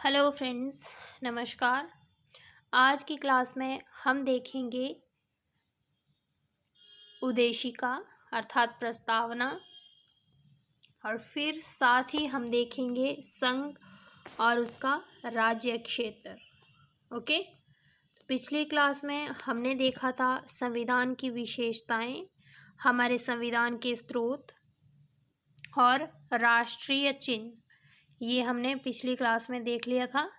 Hello friends, नमस्कार। आज की क्लास में हम देखेंगे उद्देशिका अर्थात प्रस्तावना और फिर साथ ही हम देखेंगे संघ और उसका राज्य क्षेत्र। ओके, तो पिछली क्लास में हमने देखा था संविधान की विशेषताएं, हमारे संविधान के स्रोत और राष्ट्रीय चिन्ह। ये हमने पिछली क्लास में देख लिया था।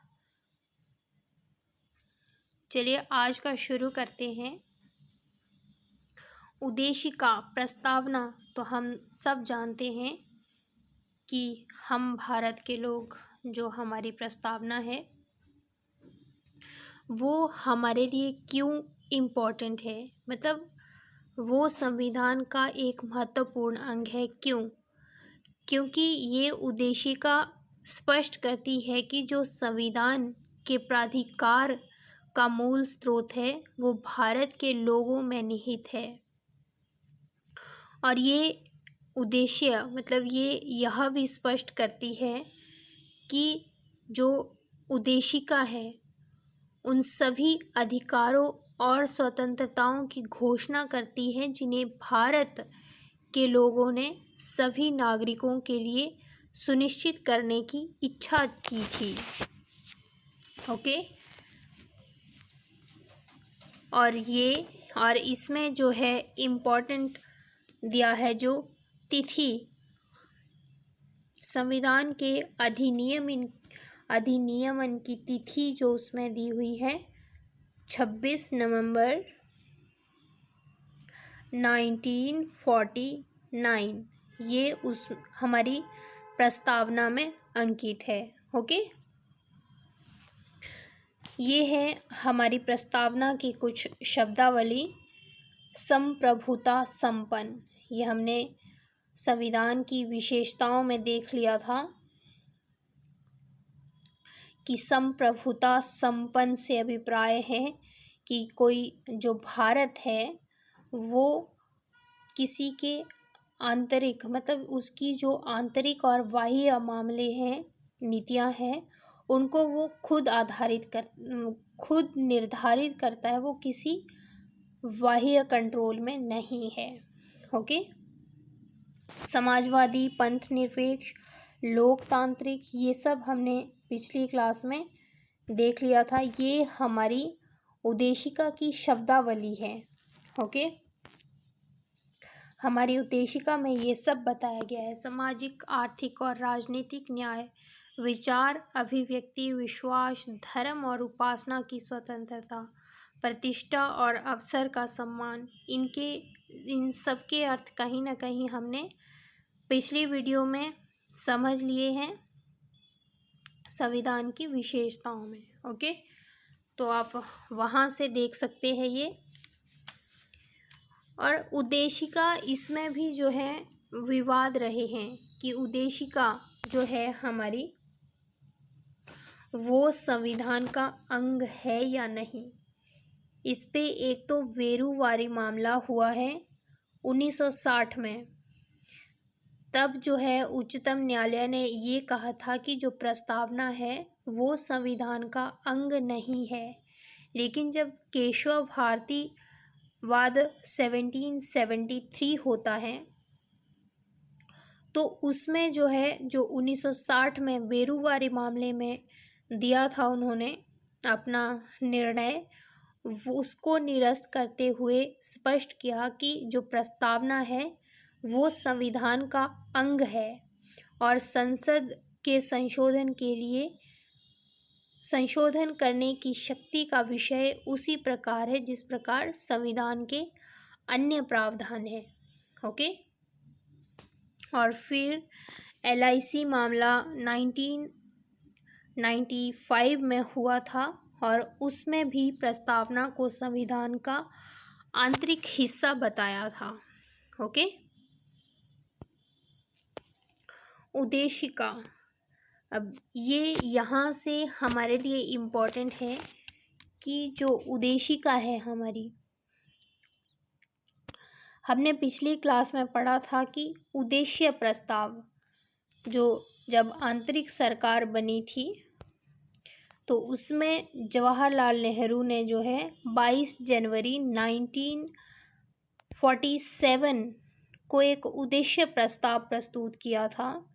चलिए आज का शुरू करते हैं। उद्देशिका प्रस्तावना तो हम सब जानते हैं कि हम भारत के लोग जो हमारी प्रस्तावना है वो हमारे लिए क्यों इम्पोर्टेंट है, मतलब वो संविधान का एक महत्वपूर्ण अंग है। क्योंकि ये उद्देशिका स्पष्ट करती है कि जो संविधान के प्राधिकार का मूल स्रोत है वो भारत के लोगों में निहित है। और ये उद्देश्य मतलब ये यह भी स्पष्ट करती है कि जो उद्देशिका है उन सभी अधिकारों और स्वतंत्रताओं की घोषणा करती है जिन्हें भारत के लोगों ने सभी नागरिकों के लिए सुनिश्चित करने की इच्छा की थी। ओके, और इसमें जो है इम्पोर्टेंट दिया है जो तिथि संविधान के अधिनियमन की तिथि जो उसमें दी हुई है 26 नवंबर 1949, ये उस हमारी प्रस्तावना में अंकित है। ओके, ये है हमारी प्रस्तावना की कुछ शब्दावली। संप्रभुता संपन्न, ये हमने संविधान की विशेषताओं में देख लिया था कि संप्रभुता संपन्न से अभिप्राय है कि कोई जो भारत है वो किसी के आंतरिक मतलब उसकी जो आंतरिक और बाह्य मामले हैं, नीतियां हैं, उनको वो खुद निर्धारित करता है, वो किसी बाह्य कंट्रोल में नहीं है। ओके, समाजवादी, पंथनिरपेक्ष, लोकतांत्रिक, ये सब हमने पिछली क्लास में देख लिया था। ये हमारी उद्देशिका की शब्दावली है। ओके, हमारी उद्देशिका में ये सब बताया गया है। सामाजिक, आर्थिक और राजनीतिक न्याय, विचार, अभिव्यक्ति, विश्वास, धर्म और उपासना की स्वतंत्रता, प्रतिष्ठा और अवसर का सम्मान, इन सब के अर्थ कहीं ना कहीं हमने पिछली वीडियो में समझ लिए हैं संविधान की विशेषताओं में। ओके, तो आप वहाँ से देख सकते हैं ये। और उद्देशिका, इसमें भी जो है विवाद रहे हैं कि उद्देशिका जो है हमारी वो संविधान का अंग है या नहीं। इस पे एक तो वेरूवारी मामला हुआ है 1960 में। तब जो है उच्चतम न्यायालय ने ये कहा था कि जो प्रस्तावना है वो संविधान का अंग नहीं है। लेकिन जब केशव भारती वाद 1773 होता है तो उसमें जो है जो 1960 में वेरूवारी मामले में दिया था उन्होंने अपना निर्णय, वो उसको निरस्त करते हुए स्पष्ट किया कि जो प्रस्तावना है वो संविधान का अंग है और संसद के संशोधन के लिए संशोधन करने की शक्ति का विषय उसी प्रकार है जिस प्रकार संविधान के अन्य प्रावधान है। ओके, और फिर LIC मामला 1995 में हुआ था और उसमें भी प्रस्तावना को संविधान का आंतरिक हिस्सा बताया था। ओके, उद्देशिका, अब ये यहाँ से हमारे लिए इम्पोर्टेंट है कि जो उद्देशिका है हमारी, हमने पिछली क्लास में पढ़ा था कि उद्देश्य प्रस्ताव जो जब आंतरिक सरकार बनी थी तो उसमें जवाहरलाल नेहरू ने जो है 22 जनवरी 1947 को एक उद्देश्य प्रस्ताव प्रस्तुत किया था।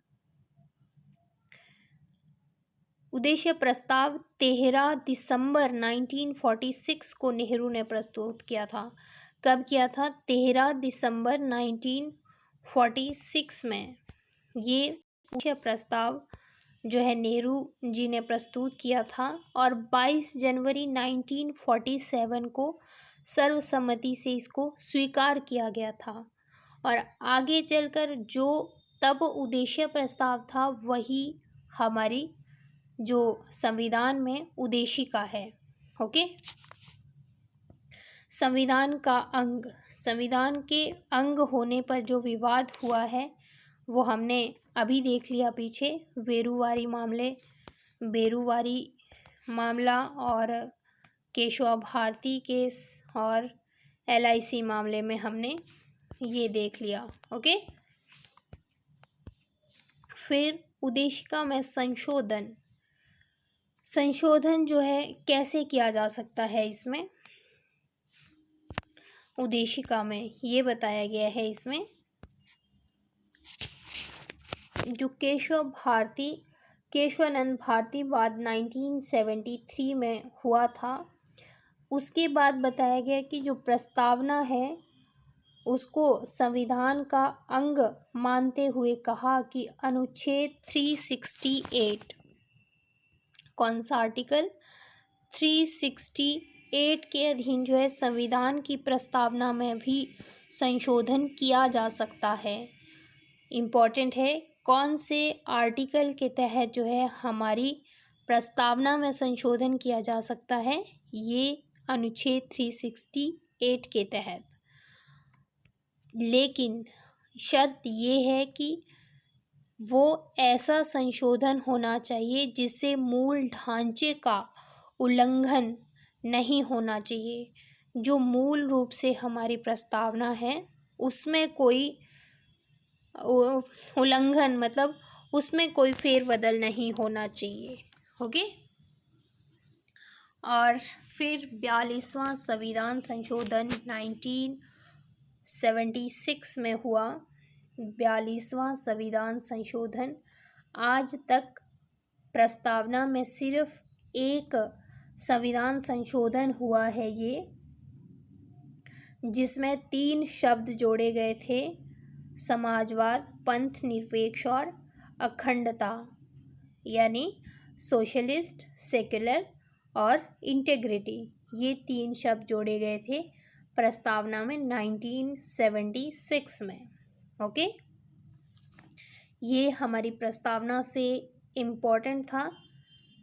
उद्देश्य प्रस्ताव 13 दिसंबर 1946 को नेहरू ने प्रस्तुत किया था। कब किया था? 13 दिसंबर 1946 में ये उद्देश्य प्रस्ताव जो है नेहरू जी ने प्रस्तुत किया था और 22 जनवरी 1947 को सर्वसम्मति से इसको स्वीकार किया गया था। और आगे चलकर जो तब उद्देश्य प्रस्ताव था वही हमारी जो संविधान में उद्देशिका है। ओके, संविधान का अंग, संविधान के अंग होने पर जो विवाद हुआ है वो हमने अभी देख लिया पीछे, बेरूवारी मामला और केशव भारती केस और LIC मामले में हमने ये देख लिया। ओके, फिर उद्देशिका में संशोधन जो है कैसे किया जा सकता है, इसमें उद्देशिका में ये बताया गया है। इसमें जो केशवानंद भारती वाद 1973 में हुआ था, उसके बाद बताया गया कि जो प्रस्तावना है उसको संविधान का अंग मानते हुए कहा कि अनुच्छेद 368, कौन सा आर्टिकल? 368 के अधीन जो है संविधान की प्रस्तावना में भी संशोधन किया जा सकता है। इम्पॉर्टेंट है, कौन से आर्टिकल के तहत जो है हमारी प्रस्तावना में संशोधन किया जा सकता है? ये अनुच्छेद 368 के तहत। लेकिन शर्त ये है कि वो ऐसा संशोधन होना चाहिए जिससे मूल ढांचे का उल्लंघन नहीं होना चाहिए। जो मूल रूप से हमारी प्रस्तावना है उसमें कोई उल्लंघन, मतलब उसमें कोई फेरबदल नहीं होना चाहिए। ओके, और फिर 42वां संविधान संशोधन 1976 में हुआ। 42वां संविधान संशोधन, आज तक प्रस्तावना में सिर्फ एक संविधान संशोधन हुआ है ये, जिसमें 3 शब्द जोड़े गए थे, समाजवाद, पंथ निरपेक्ष और अखंडता, यानी सोशलिस्ट, सेक्युलर और इंटेग्रिटी। ये 3 शब्द जोड़े गए थे प्रस्तावना में 1976 में। ओके, ये हमारी प्रस्तावना से इम्पोर्टेंट था,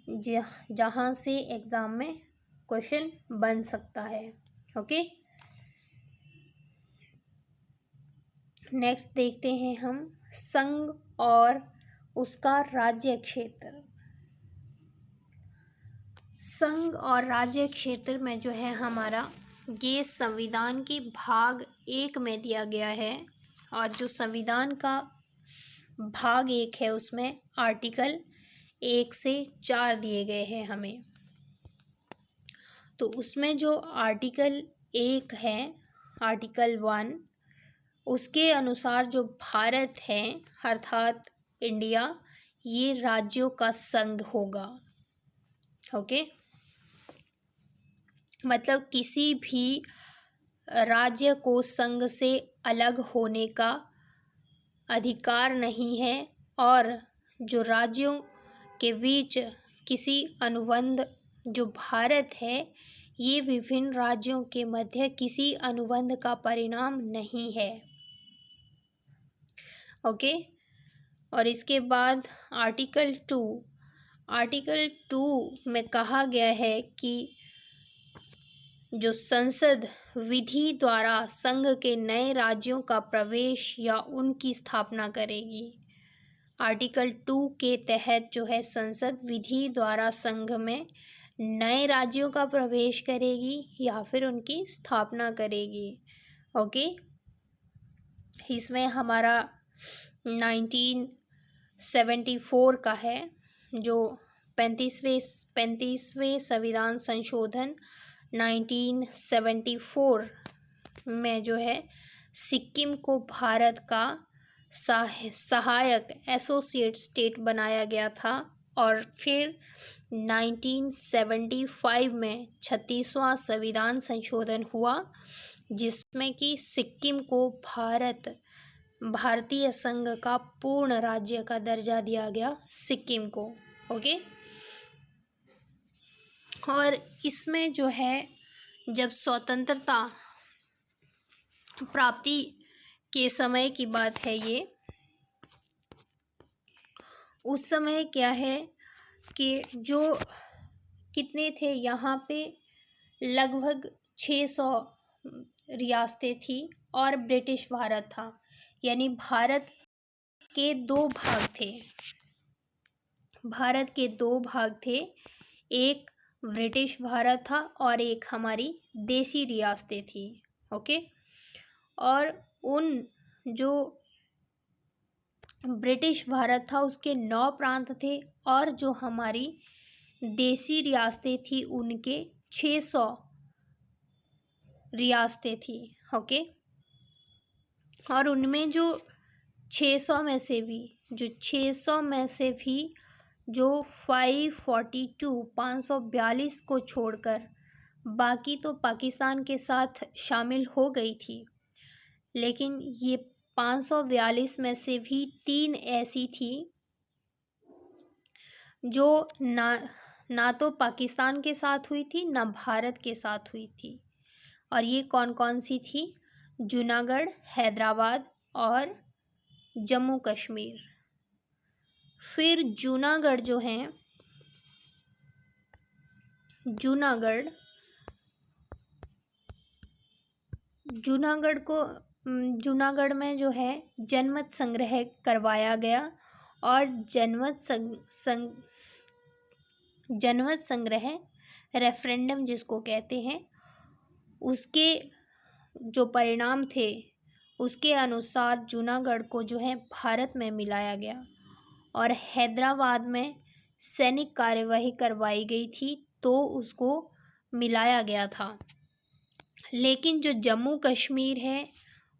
जहाँ से एग्ज़ाम में क्वेश्चन बन सकता है। ओके, नेक्स्ट देखते हैं हम संघ और उसका राज्य क्षेत्र। संघ और राज्य क्षेत्र में जो है हमारा ये संविधान के भाग 1 में दिया गया है, और जो संविधान का भाग 1 है उसमें आर्टिकल 1 से 4 दिए गए हैं हमें। तो उसमें जो आर्टिकल 1 है, आर्टिकल 1, उसके अनुसार जो भारत है अर्थात इंडिया, ये राज्यों का संघ होगा। ओके, मतलब किसी भी राज्य को संघ से अलग होने का अधिकार नहीं है, और जो राज्यों के बीच किसी अनुबंध, जो भारत है ये विभिन्न राज्यों के मध्य किसी अनुबंध का परिणाम नहीं है। ओके, और इसके बाद आर्टिकल 2 में कहा गया है कि जो संसद विधि द्वारा संघ के नए राज्यों का प्रवेश या उनकी स्थापना करेगी। आर्टिकल 2 के तहत जो है संसद विधि द्वारा संघ में नए राज्यों का प्रवेश करेगी या फिर उनकी स्थापना करेगी। ओके, इसमें हमारा 1974 का है जो पैंतीसवें संविधान संशोधन 1974 में जो है सिक्किम को भारत का सहायक एसोसिएट स्टेट बनाया गया था। और फिर 1975 में 36वां संविधान संशोधन हुआ, जिसमें कि सिक्किम को भारतीय संघ का पूर्ण राज्य का दर्जा दिया गया सिक्किम को। ओके। और इसमें जो है जब स्वतंत्रता प्राप्ति के समय की बात है ये, उस समय क्या है कि जो कितने थे यहाँ पे लगभग 600 रियासतें थी और ब्रिटिश भारत था, यानी भारत के दो भाग थे। भारत के दो भाग थे, एक ब्रिटिश भारत था और एक हमारी देसी रियासतें थी। ओके। और उन जो ब्रिटिश भारत था उसके 9 प्रांत थे और जो हमारी देसी रियासतें थी उनके 600 रियासतें थी। ओके। और उनमें जो 600 में से भी जो 542 को छोड़कर बाकी तो पाकिस्तान के साथ शामिल हो गई थी, लेकिन ये 542 में से भी 3 ऐसी थी जो ना तो पाकिस्तान के साथ हुई थी ना भारत के साथ हुई थी। और ये कौन कौन सी थी? जूनागढ़, हैदराबाद और जम्मू कश्मीर। फिर जूनागढ़ जो है, जूनागढ़ में जो है जनमत संग्रह करवाया गया और जनमत संग्रह रेफरेंडम जिसको कहते हैं, उसके जो परिणाम थे उसके अनुसार जूनागढ़ को जो है भारत में मिलाया गया और हैदराबाद में सैनिक कार्यवाही करवाई गई थी तो उसको मिलाया गया था। लेकिन जो जम्मू कश्मीर है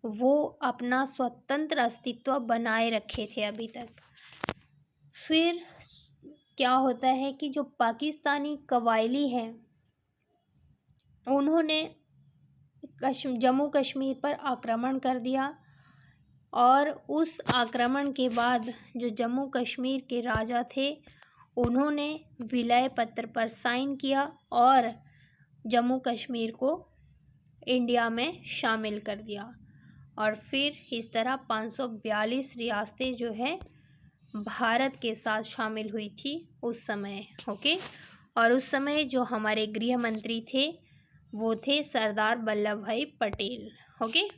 वो अपना स्वतंत्र अस्तित्व बनाए रखे थे अभी तक। फिर क्या होता है कि जो पाकिस्तानी कबायली हैं उन्होंने जम्मू कश्मीर पर आक्रमण कर दिया और उस आक्रमण के बाद जो जम्मू कश्मीर के राजा थे उन्होंने विलय पत्र पर साइन किया और जम्मू कश्मीर को इंडिया में शामिल कर दिया। और फिर इस तरह 542 रियासतें जो है भारत के साथ शामिल हुई थी उस समय। ओके। और उस समय जो हमारे गृह मंत्री थे वो थे सरदार वल्लभ भाई पटेल। ओके।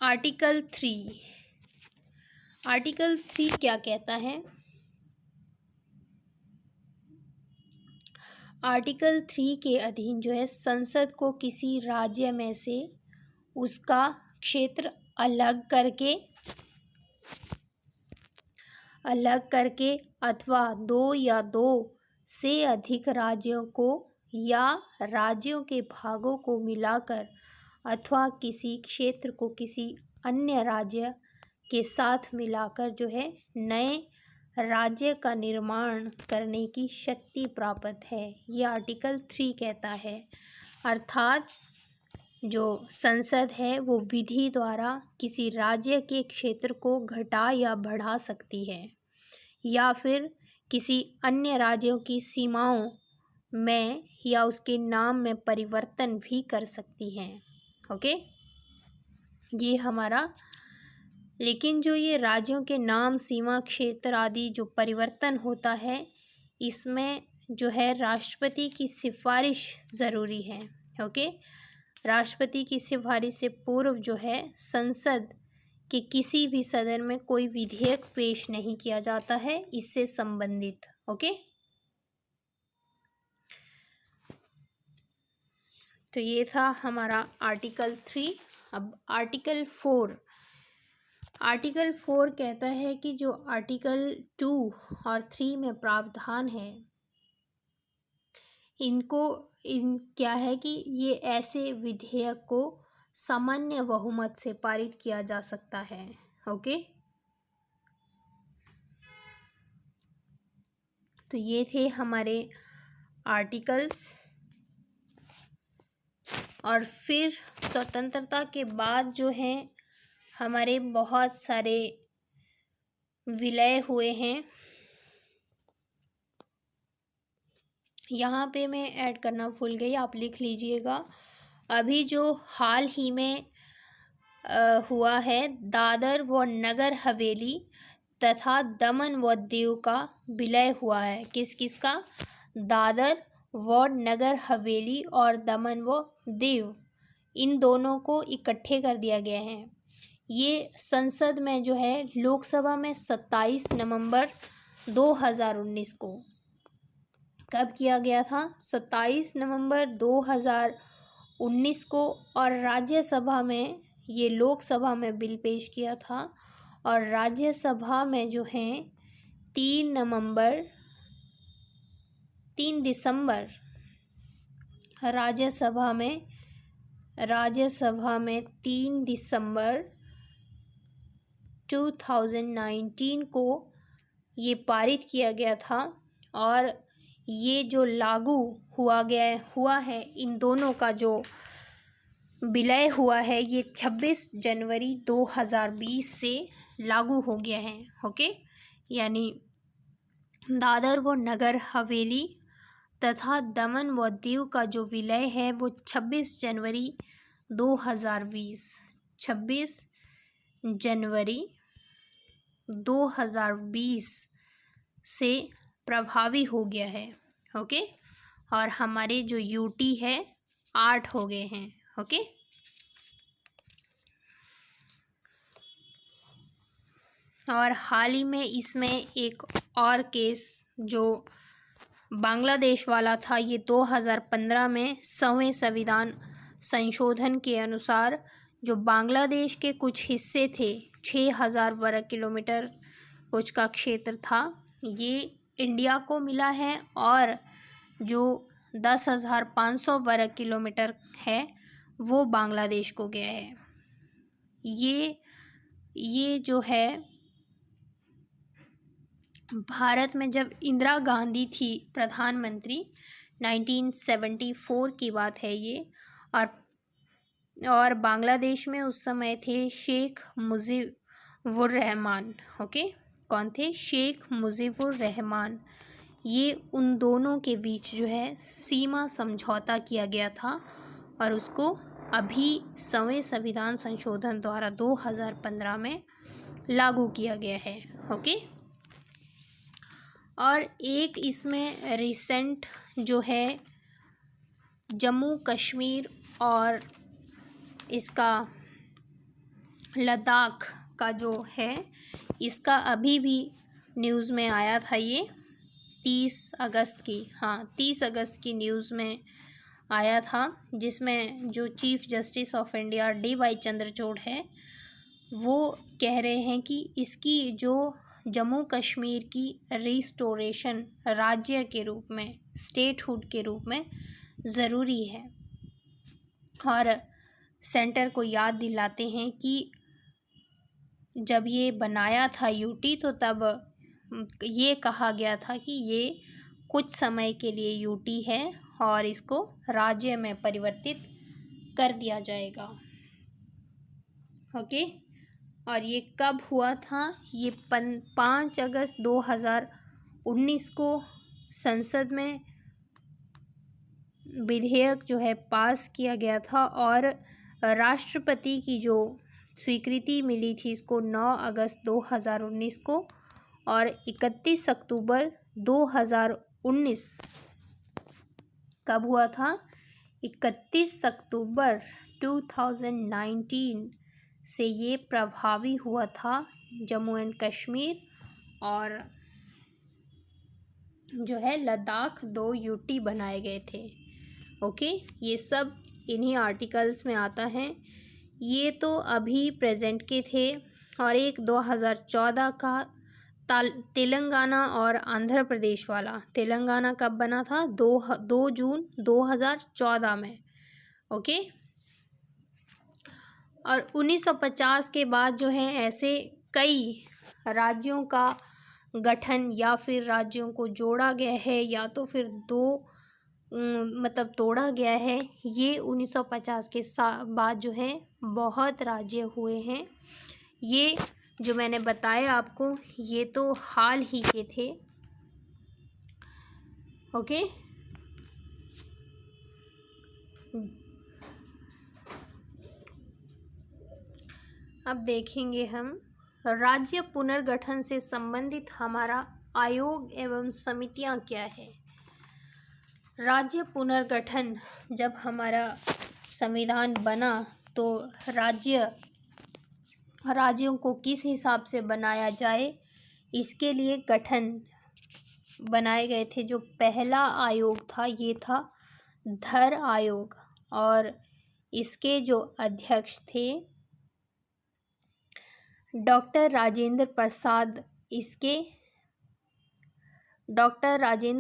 आर्टिकल 3 क्या कहता है? आर्टिकल 3 के अधीन जो है संसद को किसी राज्य में से उसका क्षेत्र अलग करके अथवा 2 या 2 से अधिक राज्यों को या राज्यों के भागों को मिलाकर अथवा किसी क्षेत्र को किसी अन्य राज्य के साथ मिलाकर जो है नए राज्य का निर्माण करने की शक्ति प्राप्त है, ये आर्टिकल 3 कहता है। अर्थात जो संसद है वो विधि द्वारा किसी राज्य के क्षेत्र को घटा या बढ़ा सकती है या फिर किसी अन्य राज्यों की सीमाओं में या उसके नाम में परिवर्तन भी कर सकती हैं। ओके। ये हमारा, लेकिन जो ये राज्यों के नाम, सीमा, क्षेत्र आदि जो परिवर्तन होता है इसमें जो है राष्ट्रपति की सिफारिश ज़रूरी है। ओके। राष्ट्रपति की सिफारिश से पूर्व जो है संसद के किसी भी सदन में कोई विधेयक पेश नहीं किया जाता है इससे संबंधित। ओके। तो ये था हमारा आर्टिकल 3। अब आर्टिकल 4 आर्टिकल 4 कहता है कि जो आर्टिकल 2 और 3 में प्रावधान है, इन क्या है कि ये ऐसे विधेयक को सामान्य बहुमत से पारित किया जा सकता है। ओके, तो ये थे हमारे आर्टिकल्स। और फिर स्वतंत्रता के बाद जो है हमारे बहुत सारे विलय हुए हैं। यहाँ पे मैं ऐड करना भूल गई, आप लिख लीजिएगा। अभी जो हाल ही में हुआ है, दादर व नगर हवेली तथा दमन व दीव का विलय हुआ है। किस किस का? दादर व नगर हवेली और दमन व दीव, इन दोनों को इकट्ठे कर दिया गया है। ये संसद में जो है लोकसभा में 27 नवंबर 2019 को कब किया गया था? 27 नवंबर 2019 को। और राज्यसभा में, ये लोकसभा में बिल पेश किया था और राज्यसभा में जो है 3 दिसंबर राज्यसभा में 3 दिसंबर 2019 को ये पारित किया गया था। और ये जो लागू हुआ है, इन दोनों का जो विलय हुआ है, ये 26 जनवरी 2020 से लागू हो गया है। ओके, यानी दादर व नगर हवेली तथा दमन व दीव का जो विलय है वो 26 जनवरी 2020 से प्रभावी हो गया है। ओके, और हमारे जो यूटी है 8 हो गए हैं। ओके, और हाल ही में इसमें एक और केस जो बांग्लादेश वाला था, ये 2015 में 100वें संविधान संशोधन के अनुसार जो बांग्लादेश के कुछ हिस्से थे, 6000 वर्ग किलोमीटर कुछ का क्षेत्र था, ये इंडिया को मिला है। और जो 10,500 वर्ग किलोमीटर है वो बांग्लादेश को गया है। ये जो है भारत में जब इंदिरा गांधी थी प्रधानमंत्री, 1974 की बात है ये। और बांग्लादेश में उस समय थे शेख मुजीबुर रहमान। ओके, कौन थे? शेख मुजीबुर रहमान। ये उन दोनों के बीच जो है सीमा समझौता किया गया था और उसको अभी 100वें संविधान संशोधन द्वारा 2015 में लागू किया गया है। ओके, और एक इसमें रिसेंट जो है जम्मू कश्मीर और इसका लद्दाख का जो है, इसका अभी भी न्यूज़ में आया था। ये 30 अगस्त की न्यूज़ में आया था, जिसमें जो chief justice of India DY Chandrachud है वो कह रहे हैं कि इसकी जो जम्मू कश्मीर की रिस्टोरेशन राज्य के रूप में, स्टेटहुड के रूप में ज़रूरी है। और सेंटर को याद दिलाते हैं कि जब ये बनाया था यूटी, तो तब ये कहा गया था कि ये कुछ समय के लिए यूटी है और इसको राज्य में परिवर्तित कर दिया जाएगा। ओके, और ये कब हुआ था? ये 5 अगस्त 2019 को संसद में विधेयक जो है पास किया गया था और राष्ट्रपति की जो स्वीकृति मिली थी इसको 9 अगस्त 2019 को। और 31 अक्टूबर 2019 कब हुआ था? 31 अक्टूबर 2019 से ये प्रभावी हुआ था जम्मू एंड कश्मीर और जो है लद्दाख 2 यूटी बनाए गए थे। ओके, ये सब इन्हीं आर्टिकल्स में आता है। ये तो अभी प्रेजेंट के थे। और एक 2014 का तेलंगाना और आंध्र प्रदेश वाला। तेलंगाना कब बना था? 2 जून 2014 में। ओके। और 1950 के बाद जो है ऐसे कई राज्यों का गठन या फिर राज्यों को जोड़ा गया है या तो फिर दो मतलब तोड़ा गया है। ये 1950 के बाद जो है बहुत राज्य हुए हैं। ये जो मैंने बताया आपको ये तो हाल ही के थे। ओके। अब देखेंगे हम राज्य पुनर्गठन से संबंधित हमारा आयोग एवं समितियां क्या है। राज्य पुनर्गठन, जब हमारा संविधान बना तो राज्यों को किस हिसाब से बनाया जाए इसके लिए गठन बनाए गए थे। जो पहला आयोग था ये था धर आयोग और इसके जो अध्यक्ष थे डॉक्टर राजेंद्र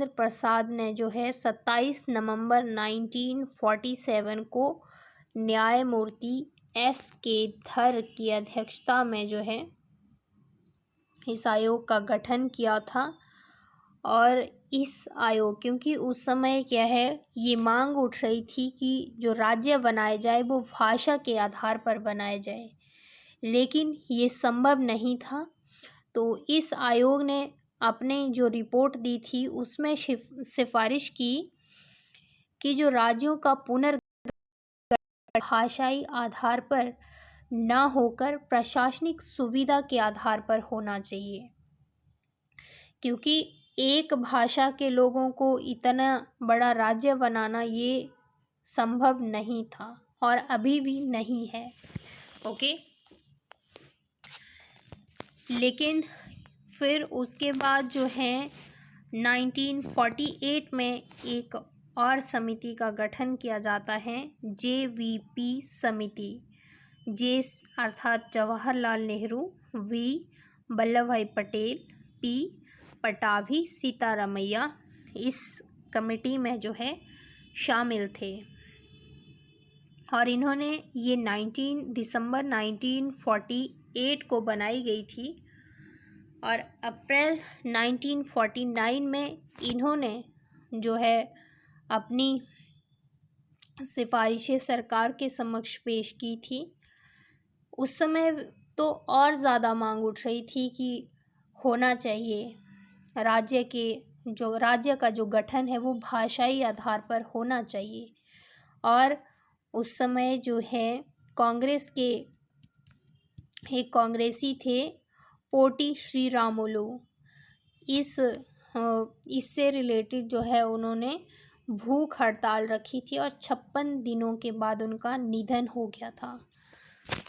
प्रसाद ने जो है 27 नवंबर 1947 को न्यायमूर्ति S.K. धर की अध्यक्षता में जो है इस आयोग का गठन किया था। और इस आयोग, क्योंकि उस समय क्या है ये मांग उठ रही थी कि जो राज्य बनाए जाए वो भाषा के आधार पर बनाए जाए, लेकिन ये संभव नहीं था। तो इस आयोग ने अपने जो रिपोर्ट दी थी उसमें सिफारिश की कि जो राज्यों का पुनर्गठन भाषाई आधार पर ना होकर प्रशासनिक सुविधा के आधार पर होना चाहिए, क्योंकि एक भाषा के लोगों को इतना बड़ा राज्य बनाना ये संभव नहीं था और अभी भी नहीं है। ओके। लेकिन फिर उसके बाद जो है 1948 में एक और समिति का गठन किया जाता है, JVP समिति। जे अर्थात जवाहरलाल नेहरू, V वल्लभ भाई पटेल, P पटाभी सीतारामैया इस कमेटी में जो है शामिल थे। और इन्होंने ये 19 दिसंबर 1948 को बनाई गई थी और अप्रैल 1949 में इन्होंने जो है अपनी सिफारिशें सरकार के समक्ष पेश की थी। उस समय तो और ज़्यादा मांग उठ रही थी कि होना चाहिए राज्य का जो गठन है वो भाषाई आधार पर होना चाहिए। और उस समय जो है कांग्रेस के एक कांग्रेसी थे पोटी श्रीरामुलु, इससे रिलेटेड जो है उन्होंने भूख हड़ताल रखी थी और 56 दिनों के बाद उनका निधन हो गया था।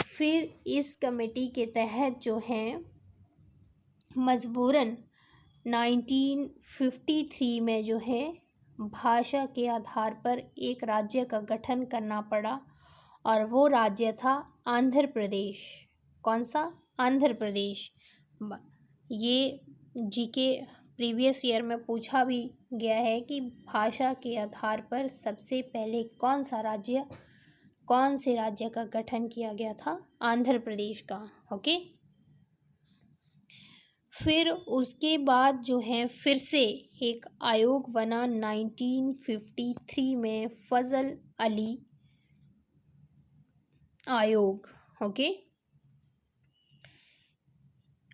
फिर इस कमेटी के तहत जो है मजबूरन 1953 में जो है भाषा के आधार पर एक राज्य का गठन करना पड़ा और वो राज्य था आंध्र प्रदेश। कौन सा? आंध्र प्रदेश। ये जीके प्रीवियस ईयर में पूछा भी गया है कि भाषा के आधार पर सबसे पहले कौन से राज्य का गठन किया गया था? आंध्र प्रदेश का। ओके। फिर उसके बाद जो है फिर से एक आयोग बना 1953 में, फजल अली आयोग। ओके।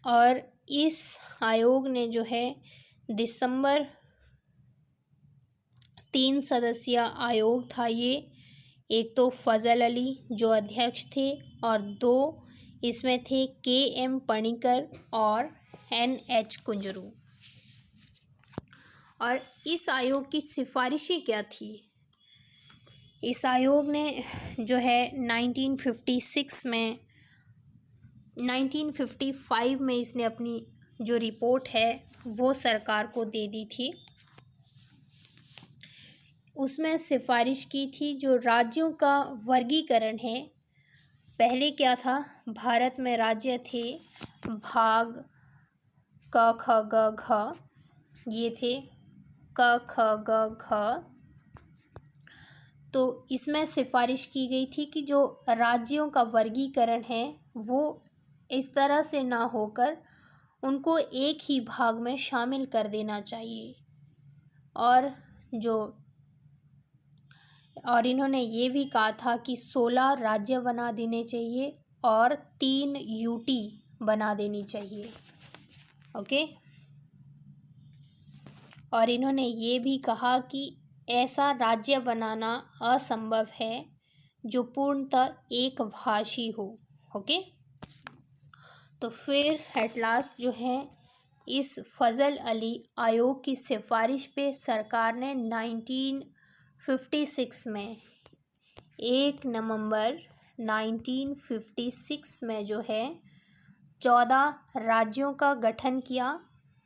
और इस आयोग ने जो है दिसंबर 3 सदस्यीय आयोग था ये। एक तो फजल अली जो अध्यक्ष थे और 2 इसमें थे KM पणिकर और NH कुंजरू। और इस आयोग की सिफारिशें क्या थी? इस आयोग ने जो है 1955 में इसने अपनी जो रिपोर्ट है वो सरकार को दे दी थी। उसमें सिफारिश की थी जो राज्यों का वर्गीकरण है पहले क्या था, भारत में राज्य थे भाग क ख ग घ, ये थे क ख ग घ। तो इसमें सिफारिश की गई थी कि जो राज्यों का वर्गीकरण है वो इस तरह से ना होकर उनको एक ही भाग में शामिल कर देना चाहिए। और इन्होंने ये भी कहा था कि 16 राज्य बना देने चाहिए और 3 यूटी बना देनी चाहिए। ओके। और इन्होंने ये भी कहा कि ऐसा राज्य बनाना असंभव है जो पूर्णतः एक भाषी हो। ओके। तो फिर एट लास्ट जो है इस फजल अली आयोग की सिफारिश पे सरकार ने 1956 में 1 नवंबर 1956 में जो है 14 राज्यों का गठन किया।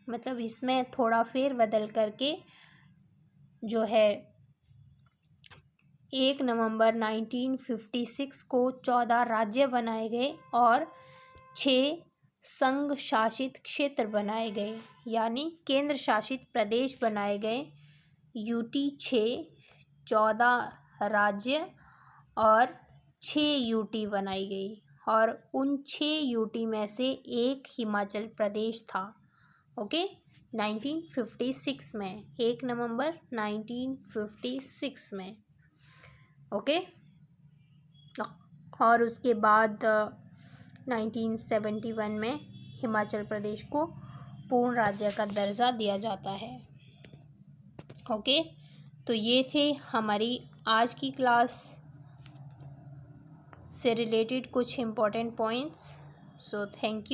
मतलब इसमें थोड़ा फेर बदल करके जो है 1 नवंबर 1956 को 14 राज्य बनाए गए और 6 संघ शासित क्षेत्र बनाए गए, यानी केंद्र शासित प्रदेश बनाए गए। यूटी 6, 14 राज्य और 6 यूटी बनाई गई और उन 6 यूटी में से एक हिमाचल प्रदेश था। ओके। 1956 में 1 नवंबर 1956 में। ओके। और उसके बाद 1971 में हिमाचल प्रदेश को पूर्ण राज्य का दर्जा दिया जाता है। ओके। तो ये थे हमारी आज की क्लास से रिलेटेड कुछ important points. So thank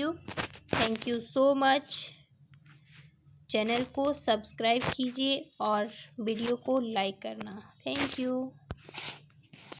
you so much. Channel को सब्सक्राइब कीजिए और वीडियो को लाइक करना। Thank you.